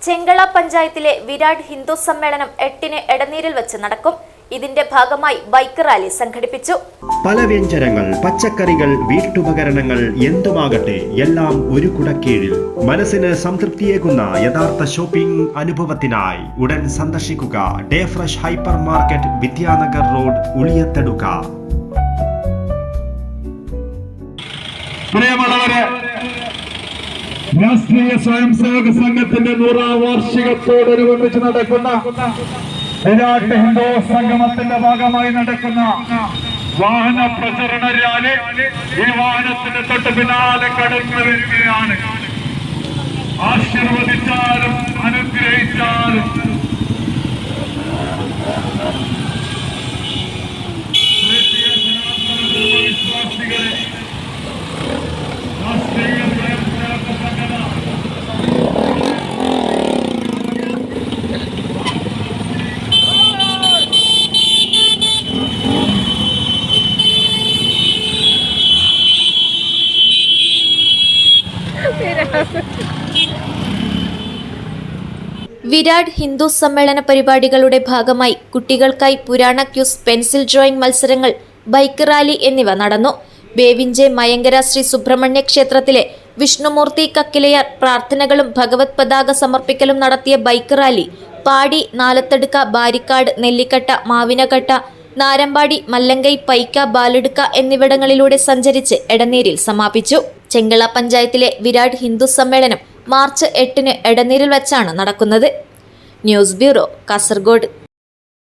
ചെങ്കള പഞ്ചായത്തിലെ വിരാട് ഹിന്ദു സമ്മേളനം 8-ന് എടനീരിൽ വെച്ച് നടക്കും. ഇതിന്റെ ഭാഗമായി ബൈക്ക് റാലി സംഘടിപ്പിച്ചു. പലവ്യഞ്ജനങ്ങൾ, പച്ചക്കറികൾ, വീട്ടുപകരണങ്ങൾ എന്തുമാകട്ടെ എല്ലാം ഒരു കുടക്കീഴിൽ. മനസ്സിന് സംതൃപ്തിയേകുന്ന യഥാർത്ഥ ഷോപ്പിംഗ് അനുഭവത്തിനായി ഉടൻ സന്ദർശിക്കുക day fresh hyper market, Vidyanagar road, Uliyathaduka. രാഷ്ട്രീയ സ്വയംസേവക സംഘത്തിന്റെ 100ാം വാർഷികത്തോടനുബന്ധിച്ച് നടക്കുന്ന വിരാട് ഹിന്ദു സംഗമത്തിന്റെ ഭാഗമായി നടക്കുന്ന വാഹന പ്രചരണ റാലി ഈ വാഹനത്തിന്റെ തൊട്ട് പിന്നാലെ കടന്നു വരികയാണ്. ആശീർവദിച്ചാലും അനുഗ്രഹിച്ചാലും വിശ്വാസികളെ രാഷ്ട്രീയ സ്വയംസേവക സംഘടന വിരാട് ഹിന്ദു സമ്മേളന പരിപാടികളുടെ ഭാഗമായി കുട്ടികൾക്കായി പുരാണ ക്യൂസ്, പെൻസിൽ ഡ്രോയിങ് മത്സരങ്ങൾ, ബൈക്ക് റാലി എന്നിവ നടന്നു. ബേവിഞ്ചെ മയങ്കര ശ്രീ സുബ്രഹ്മണ്യ ക്ഷേത്രത്തിലെ വിഷ്ണുമൂർത്തി കക്കിലയാർ പ്രാർത്ഥനകളും ഭഗവത് പതാക സമർപ്പിക്കലും നടത്തിയ ബൈക്ക് റാലി പാടി, നാലത്തടുക്ക, ബാരിക്കാട്, നെല്ലിക്കട്ട, മാവിനകട്ട, നാരമ്പാടി, മല്ലങ്കൈ, പൈക്ക, ബാലെടുക്ക എന്നിവിടങ്ങളിലൂടെ സഞ്ചരിച്ച് എടനീരിൽ സമാപിച്ചു. ചെങ്കള പഞ്ചായത്തിലെ വിരാട് ഹിന്ദു സമ്മേളനം മാർച്ച് 8-ന് എടനീരിൽ വച്ചാണ് നടക്കുന്നത്. News bureau, Kasaragod.